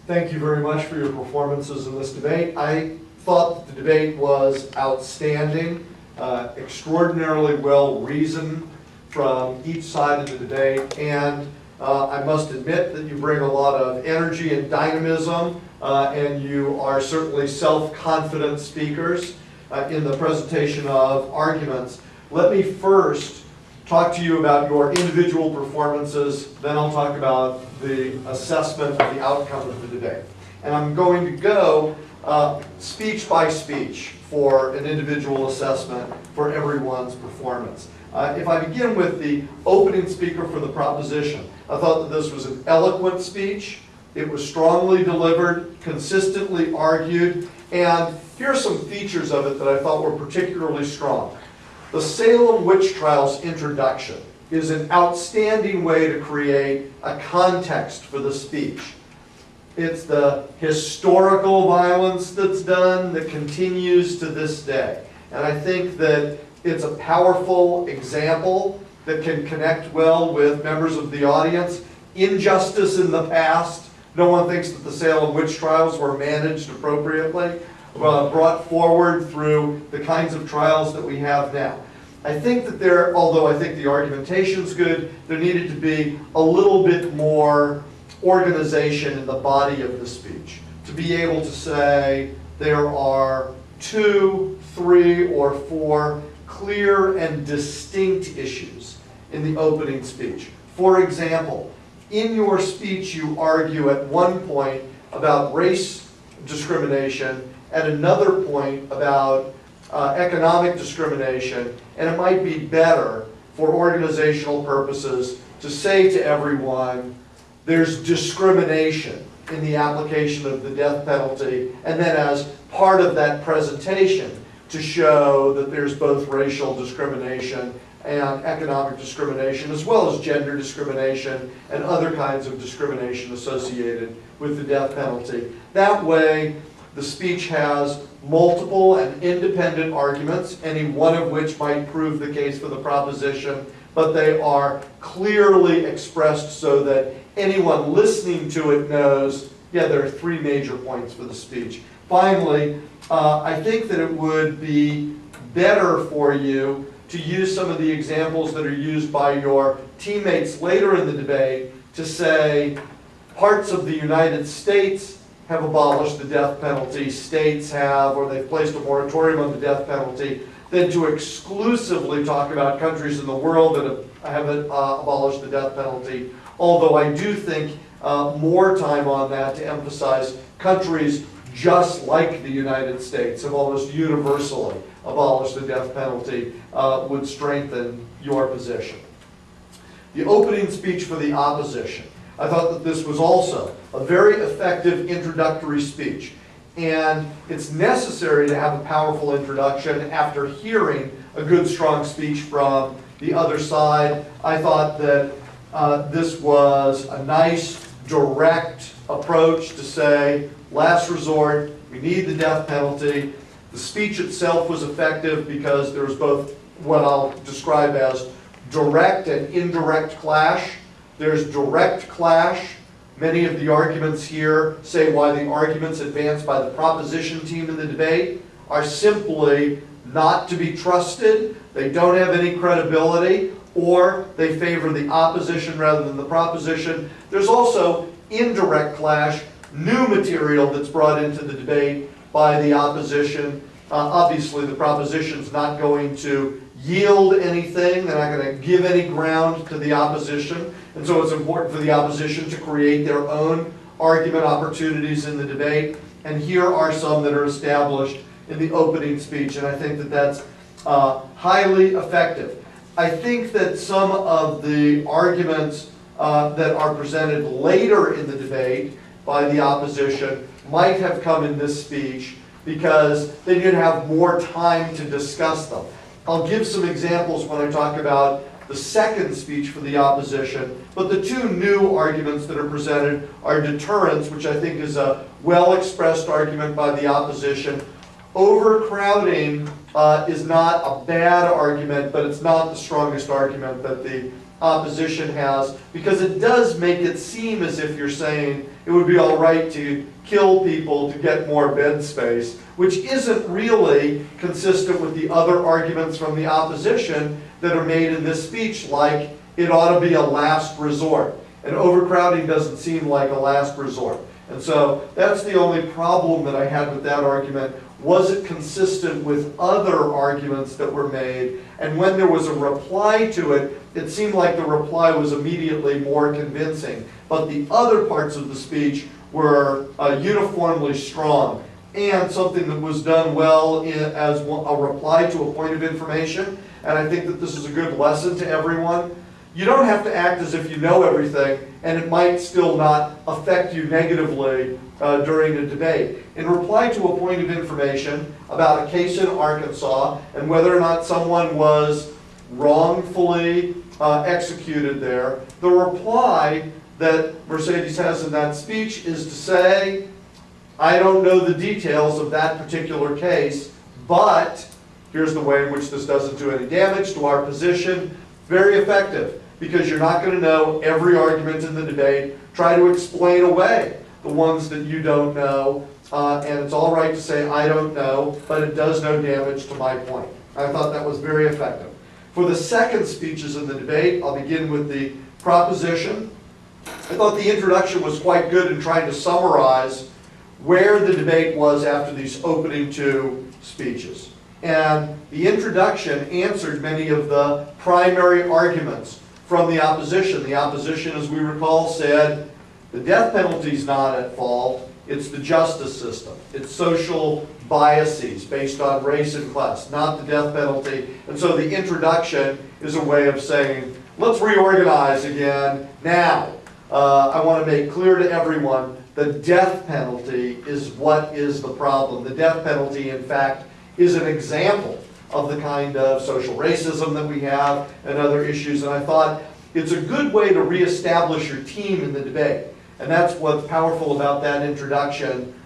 Thank you very much for your performances in this debate. I thought that the debate was outstanding, extraordinarily well reasoned from each side of the debate, and I must admit that you bring a lot of energy and dynamism, and you are certainly self-confident speakers in the presentation of arguments. Let me first talk to you about your individual performances, then I'll talk about the assessment of the outcome of the debate. And I'm going to go speech by speech for an individual assessment for everyone's performance. If I begin with the opening speaker for the proposition, I thought that this was an eloquent speech. It was strongly delivered, consistently argued, and here are some features of it that I thought were particularly strong. The Salem witch trials introduction is an outstanding way to create a context for the speech. It's the historical violence that's done that continues to this day. And I think that it's a powerful example that can connect well with members of the audience. Injustice in the past. No one thinks that the Salem witch trials were managed appropriately, brought forward through the kinds of trials that we have now. I think that although I think the argumentation's good, there needed to be a little bit more organization in the body of the speech. To be able to say there are 2, 3, or 4 clear and distinct issues in the opening speech. For example, in your speech you argue at one point about race discrimination, at another point about economic discrimination, and it might be better for organizational purposes to say to everyone there's discrimination in the application of the death penalty, and then as part of that presentation to show that there's both racial discrimination and economic discrimination, as well as gender discrimination and other kinds of discrimination associated with the death penalty. That way, the speech has multiple and independent arguments, any one of which might prove the case for the proposition, but they are clearly expressed so that anyone listening to it knows, yeah, there are 3 major points for the speech. Finally, I think that it would be better for you to use some of the examples that are used by your teammates later in the debate to say parts of the United States have abolished the death penalty, states have, or they've placed a moratorium on the death penalty, than to exclusively talk about countries in the world that haven't abolished the death penalty. Although I do think more time on that to emphasize countries just like the United States have almost universally abolished the death penalty would strengthen your position. The opening speech for the opposition. I thought that this was also a very effective introductory speech. And it's necessary to have a powerful introduction after hearing a good, strong speech from the other side. I thought that this was a nice, direct approach to say, last resort, we need the death penalty. The speech itself was effective because there was both what I'll describe as direct and indirect clash. There's direct clash. Many of the arguments here say why the arguments advanced by the proposition team in the debate are simply not to be trusted. They don't have any credibility, or they favor the opposition rather than the proposition. There's also indirect clash, new material that's brought into the debate by the opposition. Obviously, the proposition's not going to yield anything. They're not going to give any ground to the opposition. And so it's important for the opposition to create their own argument opportunities in the debate. And here are some that are established in the opening speech. And I think that that's highly effective. I think that some of the arguments that are presented later in the debate by the opposition might have come in this speech because they didn't have more time to discuss them. I'll give some examples when I talk about the second speech for the opposition, but the 2 new arguments that are presented are deterrence, which I think is a well-expressed argument by the opposition. Overcrowding is not a bad argument, but it's not the strongest argument that the opposition has, because it does make it seem as if you're saying it would be all right to kill people to get more bed space, which isn't really consistent with the other arguments from the opposition that are made in this speech, like it ought to be a last resort. And overcrowding doesn't seem like a last resort. And so that's the only problem that I had with that argument. Was it consistent with other arguments that were made? And when there was a reply to it, it seemed like the reply was immediately more convincing. But the other parts of the speech were uniformly strong. And something that was done well as a reply to a point of information, and I think that this is a good lesson to everyone. You don't have to act as if you know everything, and it might still not affect you negatively during a debate. In reply to a point of information about a case in Arkansas and whether or not someone was wrongfully executed there, the reply that Mercedes has in that speech is to say, I don't know the details of that particular case, but here's the way in which this doesn't do any damage to our position. Very effective, because you're not going to know every argument in the debate. Try to explain away the ones that you don't know, and it's all right to say, I don't know, but it does no damage to my point. I thought that was very effective. For the second speeches in the debate, I'll begin with the proposition. I thought the introduction was quite good in trying to summarize where the debate was after these opening two speeches. And the introduction answered many of the primary arguments from the opposition. The opposition, as we recall, said the death penalty is not at fault, it's the justice system. It's social biases based on race and class, not the death penalty. And so the introduction is a way of saying, let's reorganize again now. I want to make clear to everyone the death penalty is what is the problem. The death penalty, in fact, is an example of the kind of social racism that we have and other issues. And I thought it's a good way to reestablish your team in the debate. And that's what's powerful about that introduction.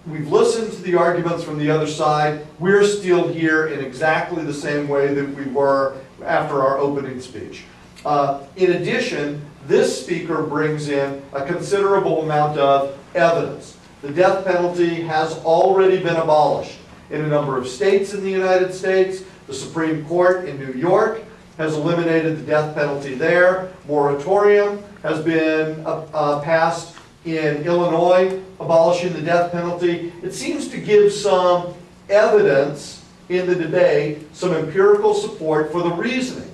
We've listened to the arguments from the other side. We're still here in exactly the same way that we were after our opening speech. In addition, this speaker brings in a considerable amount of evidence. The death penalty has already been abolished in a number of states in the United States. The Supreme Court in New York has eliminated the death penalty there. Moratorium has been passed in Illinois, abolishing the death penalty. It seems to give some evidence in the debate, some empirical support for the reasoning.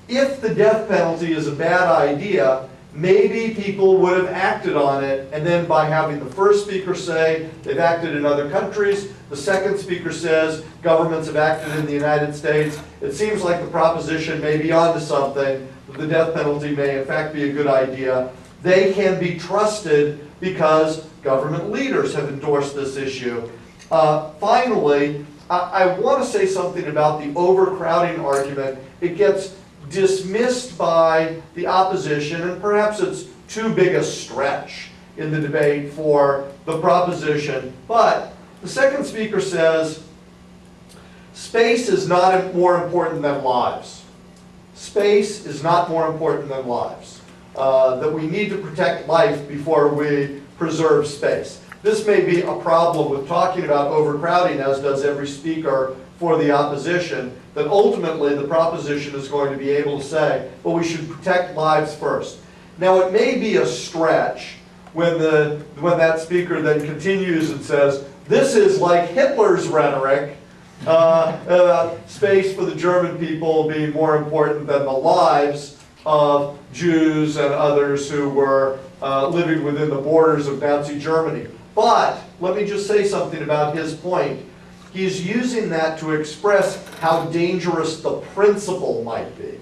If the death penalty is a bad idea, maybe people would have acted on it, and then by having the first speaker say they've acted in other countries, the second speaker says governments have acted in the United States, it seems like the proposition may be onto something, that the death penalty may in fact be a good idea. They can be trusted because government leaders have endorsed this issue. Finally, I want to say something about the overcrowding argument. It gets dismissed by the opposition, and perhaps it's too big a stretch in the debate for the proposition. But the second speaker says, space is not more important than lives. Space is not more important than lives. That we need to protect life before we preserve space. This may be a problem with talking about overcrowding, as does every speaker for the opposition, that ultimately the proposition is going to be able to say, well, we should protect lives first. Now, it may be a stretch when that speaker then continues and says, this is like Hitler's rhetoric, space for the German people being more important than the lives of Jews and others who were living within the borders of Nazi Germany. But let me just say something about his point. He's using that to express how dangerous the principle might be.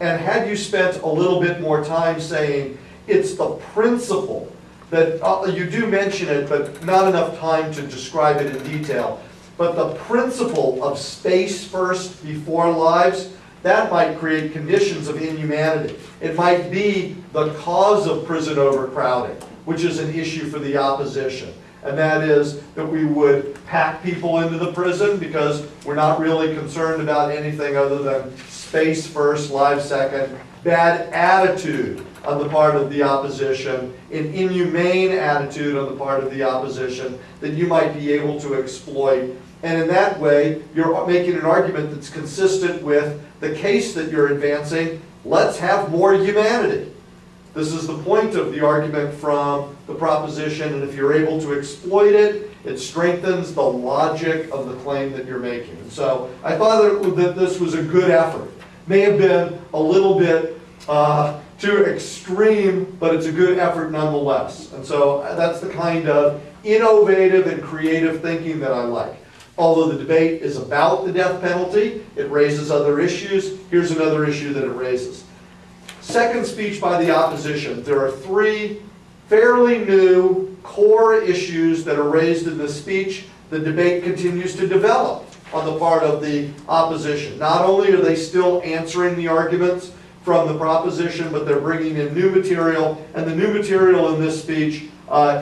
And had you spent a little bit more time saying, it's the principle that, you do mention it, but not enough time to describe it in detail, but the principle of space first before lives, that might create conditions of inhumanity. It might be the cause of prison overcrowding, which is an issue for the opposition. And that is that we would pack people into the prison because we're not really concerned about anything other than space first, lives second. bad attitude on the part of the opposition, an inhumane attitude on the part of the opposition that you might be able to exploit. And in that way, you're making an argument that's consistent with the case that you're advancing. Let's have more humanity. This is the point of the argument from the proposition, and if you're able to exploit it, it strengthens the logic of the claim that you're making. So I thought that this was a good effort. May have been a little bit too extreme, but it's a good effort nonetheless. And so that's the kind of innovative and creative thinking that I like. Although the debate is about the death penalty, it raises other issues. Here's another issue that it raises. Second speech by the opposition. There are three fairly new core issues that are raised in this speech. The debate continues to develop on the part of the opposition. Not only are they still answering the arguments from the proposition, but they're bringing in new material, and the new material in this speech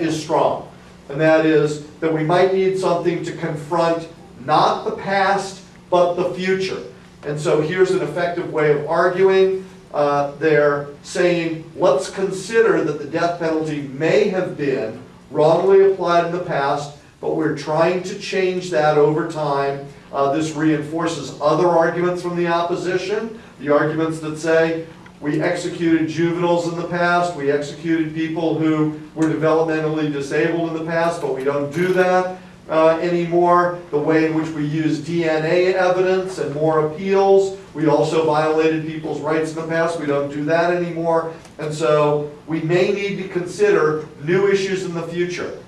is strong. And that is that we might need something to confront not the past, but the future. And so here's an effective way of arguing. They're saying, let's consider that the death penalty may have been wrongly applied in the past, but we're trying to change that over time. This reinforces other arguments from the opposition, the arguments that say, we executed juveniles in the past, we executed people who were developmentally disabled in the past, but we don't do that anymore. The way in which we use DNA evidence and more appeals. We also violated people's rights in the past. We don't do that anymore. And so we may need to consider new issues in the future.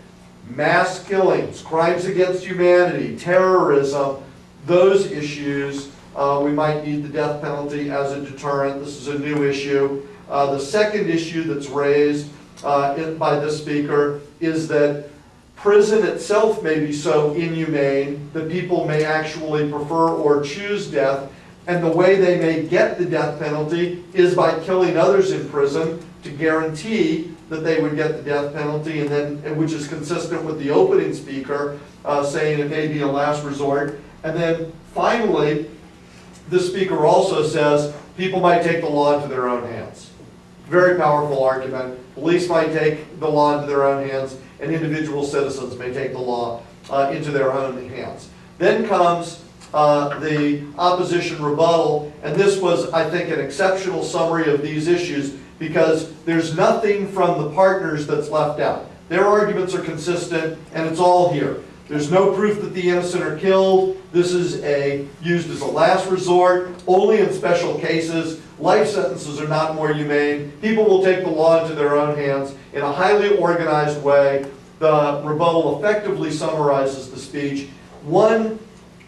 Mass killings, crimes against humanity, terrorism, those issues. We might need the death penalty as a deterrent. This is a new issue. The second issue that's raised by this speaker is that prison itself may be so inhumane that people may actually prefer or choose death, and the way they may get the death penalty is by killing others in prison to guarantee that they would get the death penalty, and then, which is consistent with the opening speaker saying it may be a last resort. And then finally, this speaker also says people might take the law into their own hands. Very powerful argument. Police might take the law into their own hands, and individual citizens may take the law into their own hands. Then comes the opposition rebuttal, and this was, I think, an exceptional summary of these issues because there's nothing from the partners that's left out. Their arguments are consistent, and it's all here. There's no proof that the innocent are killed. This is used as a last resort, only in special cases. Life sentences are not more humane. People will take the law into their own hands in a highly organized way. The rebuttal effectively summarizes the speech. One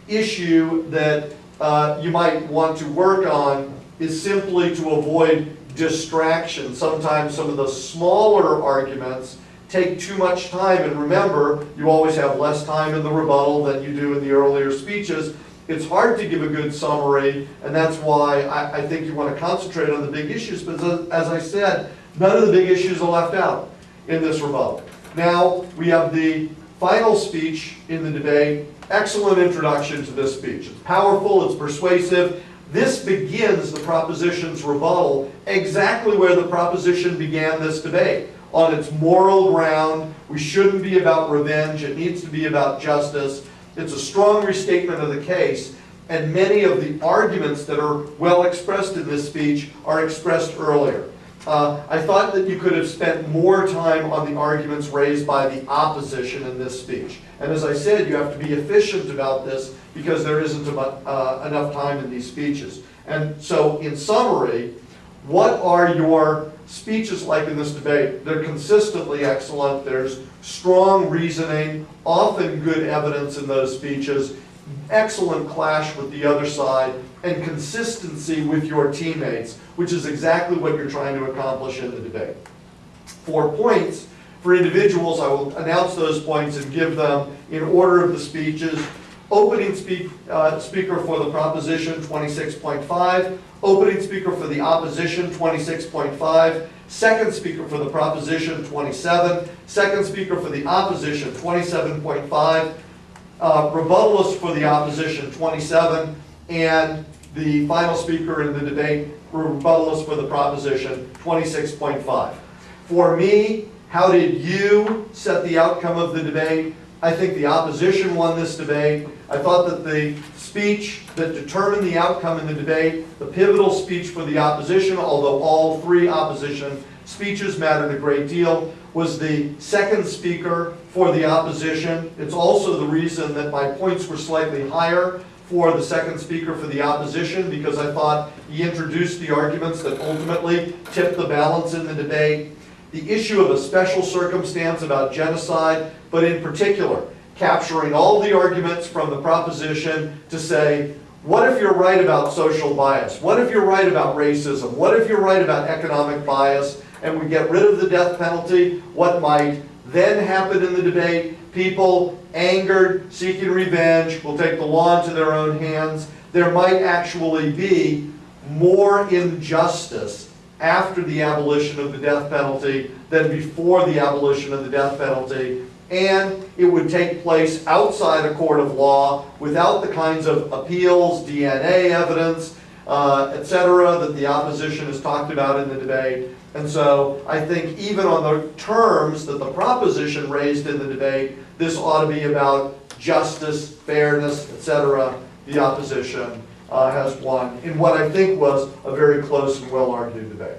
issue that you might want to work on is simply to avoid distraction. Sometimes some of the smaller arguments take too much time, and remember, you always have less time in the rebuttal than you do in the earlier speeches. It's hard to give a good summary, and that's why I think you want to concentrate on the big issues, but as I said, none of the big issues are left out in this rebuttal. Now, we have the final speech in the debate. Excellent introduction to this speech. It's powerful, it's persuasive. This begins the proposition's rebuttal exactly where the proposition began this debate. On its moral ground, we shouldn't be about revenge, it needs to be about justice. It's a strong restatement of the case, and many of the arguments that are well expressed in this speech are expressed earlier. I thought that you could have spent more time on the arguments raised by the opposition in this speech. And as I said, you have to be efficient about this because there isn't enough time in these speeches. And so, in summary, what are your speeches like in this debate? They're consistently excellent. There's strong reasoning, often good evidence in those speeches, excellent clash with the other side, and consistency with your teammates, which is exactly what you're trying to accomplish in the debate. 4 points for individuals. I will announce those points and give them in order of the speeches. Opening speaker for the proposition, 26.5. Opening speaker for the opposition, 26.5. Second speaker for the proposition, 27. Second speaker for the opposition, 27.5. Rebuttalist for the opposition, 27. And the final speaker in the debate, rebuttal is for the proposition, 26.5. For me, how did you set the outcome of the debate? I think the opposition won this debate. I thought that the speech that determined the outcome in the debate, the pivotal speech for the opposition, although all three opposition speeches mattered a great deal, was the second speaker for the opposition. It's also the reason that my points were slightly higher for the second speaker for the opposition, because I thought he introduced the arguments that ultimately tipped the balance in the debate. The issue of a special circumstance about genocide, but in particular, capturing all the arguments from the proposition to say, what if you're right about social bias? What if you're right about racism? What if you're right about economic bias? And we get rid of the death penalty, what might then happen in the debate? People angered, seeking revenge, will take the law into their own hands. There might actually be more injustice after the abolition of the death penalty than before the abolition of the death penalty. And it would take place outside a court of law without the kinds of appeals, DNA evidence, etc., that the opposition has talked about in the debate. And so I think even on the terms that the proposition raised in the debate, this ought to be about justice, fairness, etc. The opposition has won in what I think was a very close and well-argued debate.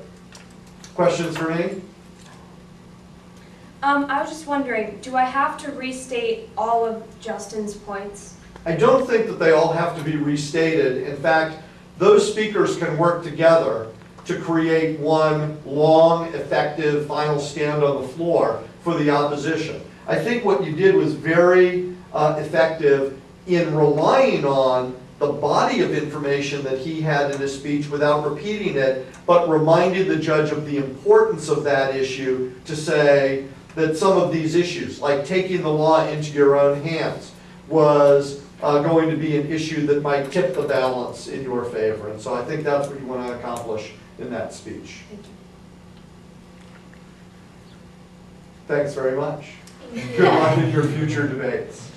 Questions for me? I was just wondering, do I have to restate all of Justin's points? I don't think that they all have to be restated. In fact, those speakers can work together to create one long, effective final stand on the floor for the opposition. I think what you did was very effective in relying on the body of information that he had in his speech without repeating it, but reminded the judge of the importance of that issue to say that some of these issues, like taking the law into your own hands, was going to be an issue that might tip the balance in your favor. And so I think that's what you want to accomplish in that speech. Thank you. Thanks very much. Good luck in your future debates.